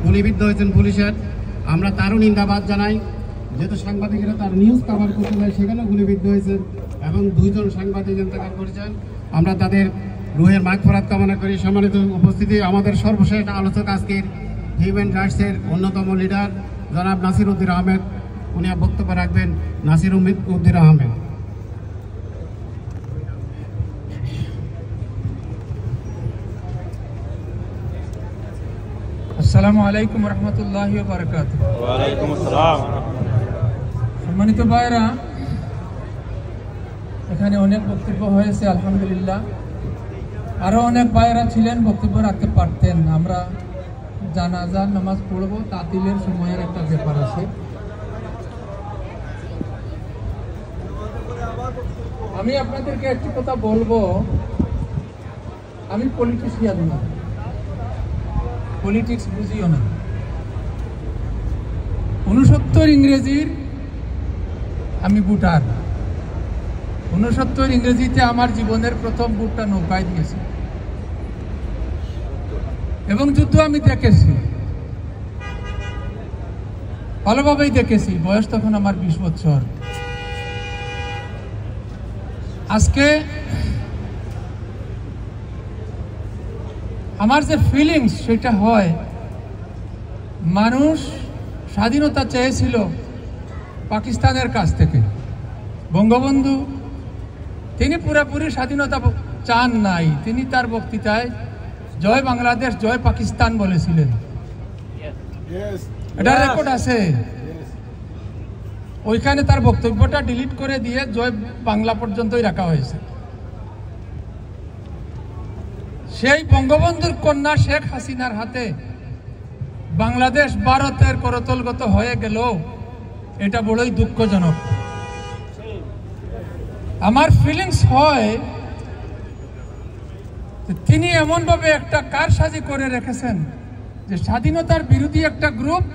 গুলিবিদ্ধ হয়েছেন পুলিশের। আমরা তারও নিন্দাবাদ জানাই। যেহেতু সাংবাদিকেরা তার নিউজ কভার করতে যায়, সেখানেও গুলিবিদ্ধ হয়েছেন এবং 2 জন সাংবাদিক ইন্তেকাল করেছেন। আমরা তাদের রুহের মাগফিরাত কামনা করি। সম্মানিত উপস্থিতি, আমাদের সর্বশেষ আলোচক আজকের হিউম্যান রাইটসের অন্যতম লিডার জনাব নাসির উদ্দিন আহমেদ, উনি বক্তব্য রাখবেন। নাসির উদ্দিন আহমেদ। আসসালামু আলাইকুম রহমতুল্লাহি ওয়া বারাকাতুহু। ওয়া আলাইকুম আসসালাম। সম্মানিত ভাইরা, এখানে অনেক বক্তব্য হয়েছে আলহামদুলিল্লাহ। আরো অনেক ভাইরা ছিলেন বক্তব্য রাখতে পারতেন। আমরা জানাজার নামাজ পড়ব, তাতিলের সময়ের একটা ব্যাপার আছে। আমি আপনাদেরকে একটি কথা বলবো, আমি পলিটিশিয়ান না, পলিটিক্স বুঝিও না। 69 ইংরেজির আমি ভোটার। 69 ইংরেজিতে আমার জীবনের প্রথম ভোটটা নৌকায় দিয়েছি এবং যুদ্ধ আমি দেখেছি, ভালোভাবেই দেখেছি। বয়স তখন আমার 20 বছর। আজকে আমার যে ফিলিংস সেটা হয়, মানুষ স্বাধীনতা চেয়েছিল পাকিস্তানের কাছ থেকে। বঙ্গবন্ধু তিনি পুরোপুরি স্বাধীনতা চান নাই। তিনি তার বক্তৃতায় জয় বাংলাদেশ জয় পাকিস্তান বলেছিলেন। এটা রেকর্ড আছে। ওইখানে তার বক্তব্যটা ডিলিট করে দিয়ে জয় বাংলা পর্যন্তই রাখা হয়েছে। সেই বঙ্গবন্ধুর কন্যা শেখ হাসিনার হাতে বাংলাদেশ ভারতের করতলগত হয়ে গেল, এটা বড়ই দুঃখজনক। আমার ফিলিংস হয় তিনি এমনভাবে একটা কারসাজি করে রেখেছেন যে স্বাধীনতার বিরোধী একটা গ্রুপ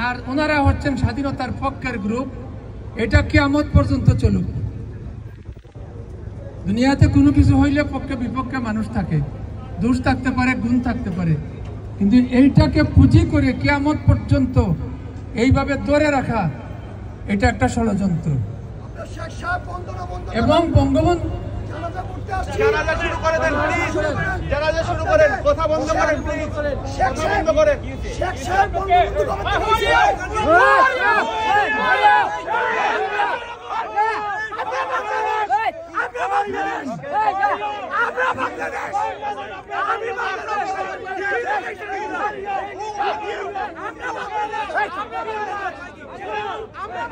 আর ওনারা হচ্ছেন স্বাধীনতার পক্ষের গ্রুপ। এটা কিয়ামত পর্যন্ত চলুক। দুনিয়াতে কোনো কিছু হইলে পক্ষে বিপক্ষে মানুষ থাকে, দোষ থাকতে পারে, গুণ থাকতে পারে, কিন্তু এইটাকে পুঁজি করে কিয়ামত পর্যন্ত এইভাবে ধরে রাখা, এটা একটা ষড়যন্ত্র। এবং বঙ্গবন্ধু জানাজা শুরু করে দেন প্লিজ, জানাজা শুরু করেন, কথা বন্ধ করেন প্লিজ, কথা বন্ধ করেন। শেখ সাহেব বঙ্গবন্ধু কবে থেকে আমরা